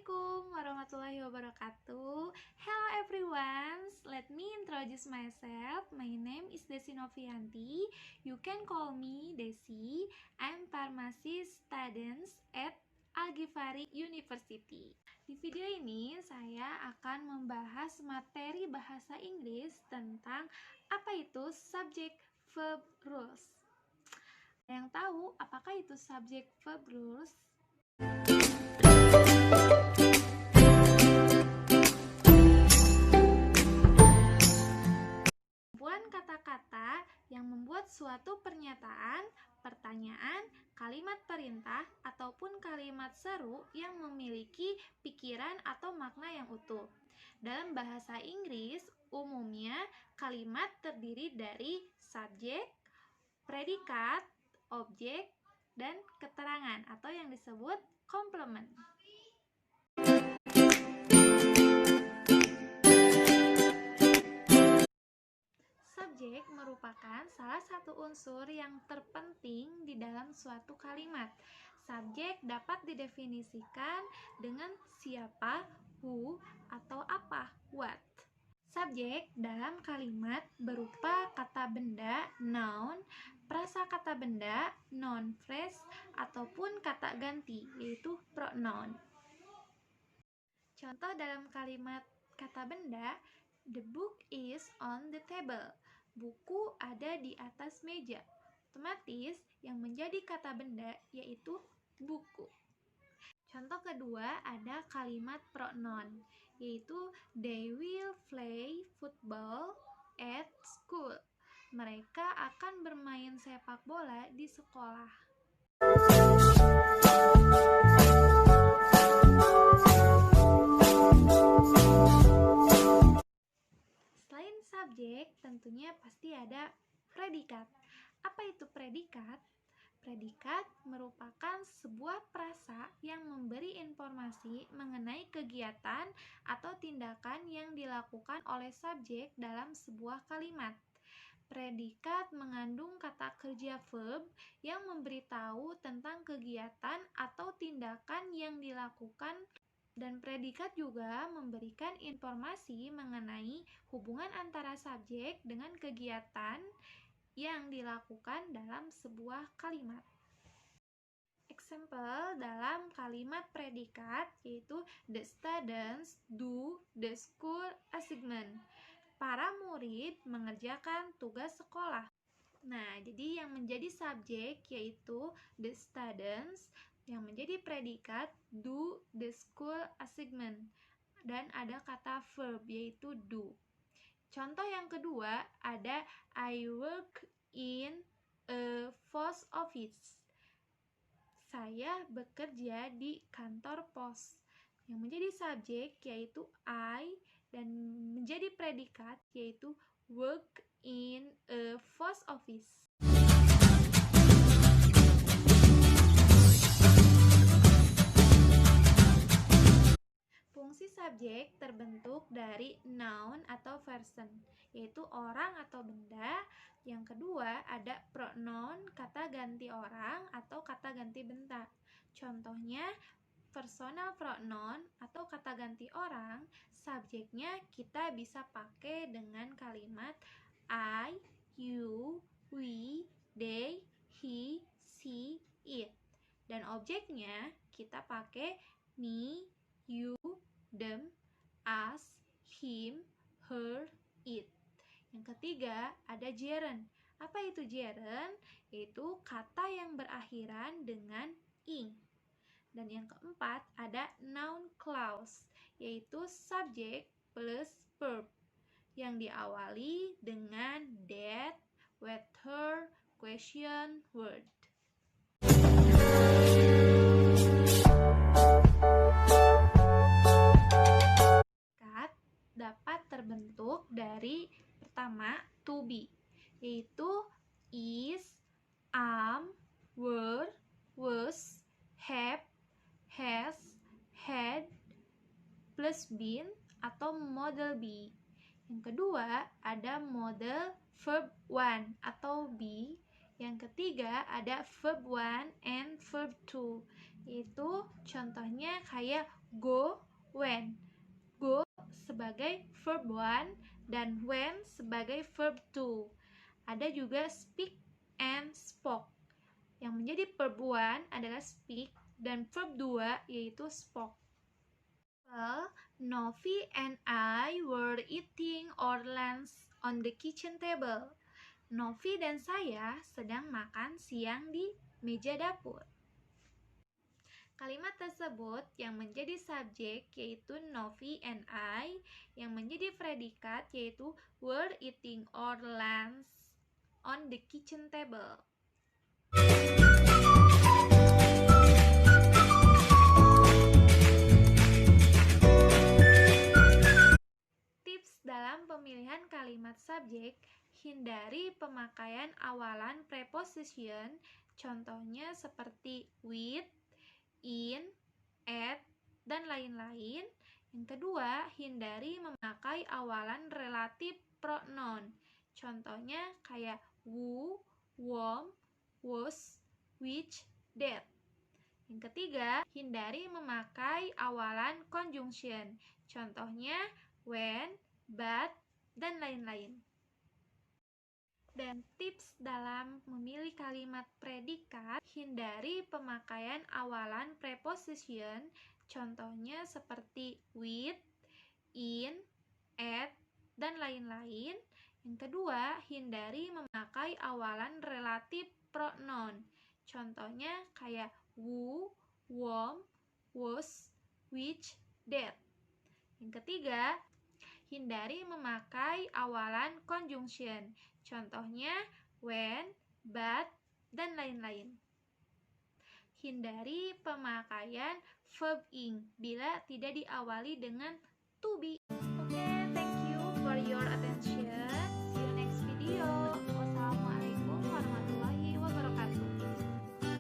Assalamualaikum warahmatullahi wabarakatuh. Hello everyone, let me introduce myself. My name is Desi Novianti. You can call me Desi. I'm pharmacy student at Al-Ghifari University. Di video ini saya akan membahas materi bahasa Inggris tentang apa itu subject verb rules. Yang tahu apakah itu subject verb rules? Kumpulan kata-kata yang membuat suatu pernyataan, pertanyaan, kalimat perintah, ataupun kalimat seru yang memiliki pikiran atau makna yang utuh. Dalam bahasa Inggris, umumnya kalimat terdiri dari subjek, predikat, objek, dan keterangan atau yang disebut komplement. Subjek merupakan salah satu unsur yang terpenting di dalam suatu kalimat. Subjek dapat didefinisikan dengan siapa, who, atau apa, what. Subjek dalam kalimat berupa kata benda, noun, prasakata benda, noun phrase, ataupun kata ganti, yaitu pronoun. Contoh dalam kalimat kata benda, the book is on the table. Buku ada di atas meja. Otomatis yang menjadi kata benda yaitu buku. Contoh kedua ada kalimat pronoun, yaitu they will play football at school. Mereka akan bermain sepak bola di sekolah. Selain subjek, tentunya pasti ada predikat. Apa itu predikat? Predikat merupakan sebuah frasa yang memberi informasi mengenai kegiatan atau tindakan yang dilakukan oleh subjek dalam sebuah kalimat. Predikat mengandung kata kerja verb yang memberitahu tentang kegiatan atau tindakan yang dilakukan, dan predikat juga memberikan informasi mengenai hubungan antara subjek dengan kegiatan yang dilakukan dalam sebuah kalimat. Example dalam kalimat predikat yaitu the students do the school assignment. Para murid mengerjakan tugas sekolah. Nah, jadi yang menjadi subjek yaitu the students, yang menjadi predikat do the school assignment, dan ada kata verb yaitu do. Contoh yang kedua ada I work in a post office. Saya bekerja di kantor pos. Yang menjadi subjek yaitu I, dan menjadi predikat yaitu work in a post office. Fungsi subjek terbentuk dari noun atau person, yaitu orang atau benda. Yang kedua ada pronoun, kata ganti orang atau kata ganti benda. Contohnya personal pronoun atau kata ganti orang, subjeknya kita bisa pakai dengan kalimat I, you, we, they, he, she, it. Dan objeknya kita pakai me, you, them, us, him, her, it. Yang ketiga ada gerund. Apa itu gerund? Yaitu kata yang berakhiran dengan ing. Dan yang keempat ada noun clause, yaitu subjek plus verb yang diawali dengan that, whether, question, word. Dapat terbentuk dari pertama to be, yaitu is, am, were, was, have, has, had, plus been atau model be. Yang kedua ada model verb one atau be. Yang ketiga ada verb one and verb two. Yaitu contohnya kayak go, when. Go sebagai verb 1 dan when sebagai verb 2. Ada juga speak and spoke. Yang menjadi verb 1 adalah speak dan verb 2 yaitu spoke. Well, Novi and I were eating our lunch on the kitchen table. Novi dan saya sedang makan siang di meja dapur. Kalimat tersebut yang menjadi subjek yaitu Novi and I, yang menjadi predikat yaitu were eating our lunch on the kitchen table. Tips dalam pemilihan kalimat subjek: hindari pemakaian awalan preposition, contohnya seperti with, in, at, dan lain-lain. Yang kedua, hindari memakai awalan relatif pronoun, contohnya kayak who, whom, was, which, that. Yang ketiga, hindari memakai awalan conjunction, contohnya when, but, dan lain-lain. Dan tips dalam memilih kalimat predikat: hindari pemakaian awalan preposition, contohnya seperti with, in, at, dan lain-lain. Yang kedua, hindari memakai awalan relatif pronoun, contohnya kayak who, whom, was, which, that. Yang ketiga, hindari memakai awalan conjunction, contohnya when, but, dan lain-lain. Hindari pemakaian verb ing bila tidak diawali dengan to be. Okay, thank you for your attention.